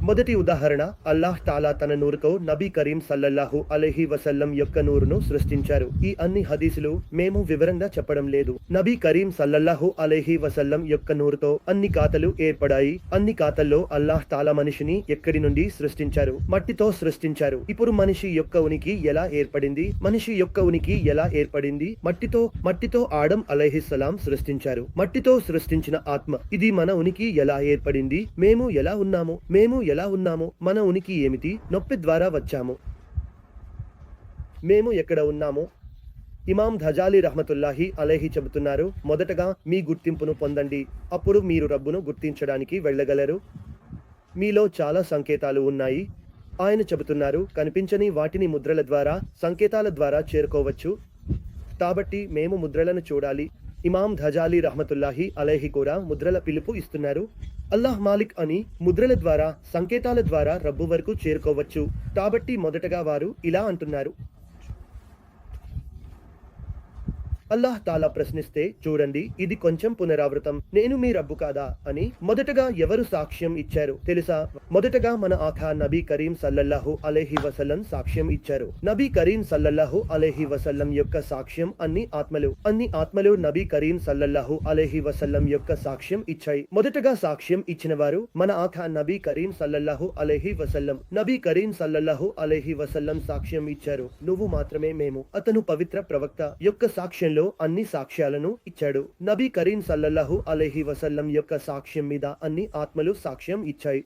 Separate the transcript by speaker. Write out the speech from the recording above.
Speaker 1: మొదటి ఉదాహరణ, అల్లాహ్ తాలా తన నూరుతో నబీ కరీం సల్లల్లాహు అలైహి వసల్లం యొక్క నూరును సృష్టించారు. ఈ అన్ని హదీసులు మేము వివరంగా చెప్పడం లేదు. నబీ కరీం సల్లల్లాహు అలైహి వసల్లం యొక్క నూరుతో అన్ని ఖాతాలు ఏర్పడాయి. అన్ని ఖాతాల్లో అల్లాహ్ తాలా మనిషిని ఎక్కడి నుండి సృష్టించారు? మట్టితో సృష్టించారు. ఇప్పుడు మనిషి యొక్క ఉనికి ఎలా ఏర్పడింది? మనిషి యొక్క ఉనికి ఎలా ఏర్పడింది? మట్టితో ఆదం అలైహిస్సలాం సృష్టించారు. మట్టితో సృష్టించిన ఆత్మ. ఇది మన ఉనికి ఎలా ఏర్పడింది? మేము ఎలా ఉన్నాము? మన ఉనికి ఏమిటి? నొప్పి ద్వారా వచ్చాము. మేము ఎక్కడ ఉన్నాము? ఇమాం ఘజాలి రహ్మతుల్లాహి అలైహి చెబుతున్నారు, మొదటగా మీ గుర్తింపును పొందండి, అప్పుడు మీరు రబ్బును గుర్తించడానికి వెళ్ళగలరు. మీలో చాలా సంకేతాలు ఉన్నాయి. ఆయన చెబుతున్నారు, కనిపించని వాటిని ముద్రల ద్వారా, సంకేతాల ద్వారా చేరుకోవచ్చు. కాబట్టి మేము ముద్రలను చూడాలి. ఇమాం ఘజాలి రహ్మతుల్లాహి అలైహి కూడా ముద్రల పిలుపు ఇస్తున్నారు. అల్లాహ్ మాలిక్ అని ముద్రల ద్వారా, సంకేతాల ద్వారా రబ్బు వరకు చేరుకోవచ్చు. కాబట్టి మొదటగా వారు ఇలా అంటున్నారు. అల్లాహ్ తాలా ప్రశ్నిస్తే, చూడండి, ఇది కొంచెం పునరావృతం, నేను మీ రబ్బు కాదా అని. మొదటగా ఎవరు సాక్ష్యం ఇచ్చారు తెలుసా? మొదటగా మన ఆఖా నబీ కరీం సల్లల్లాహు అలైహి వసల్లం సాక్ష్యం ఇచ్చారు. నబీ కరీం సల్లల్లాహు అలైహి వసల్లం యొక్క సాక్ష్యం అన్ని ఆత్మలు నబీ కరీం సల్లల్లాహు అలైహి వసల్లం యొక్క సాక్ష్యం ఇచ్చాయి. మొదటగా సాక్ష్యం ఇచ్చిన వారు మన ఆఖా నబీ కరీం సల్లల్లాహు అలైహి వసల్లం. నబీ కరీం సల్లల్లాహు అలైహి వసల్లం సాక్ష్యం ఇచ్చారు, నువ్వు మాత్రమే మేము. అతను పవిత్ర ప్రవక్త యొక్క సాక్ష్యంలో అన్ని సాక్ష్యాలను ఇచ్చాడు. నబీ కరీం సల్లల్లాహు అలైహి వసల్లం యొక్క సాక్ష్యం మీద అన్ని ఆత్మలు సాక్ష్యం ఇచ్చాయి.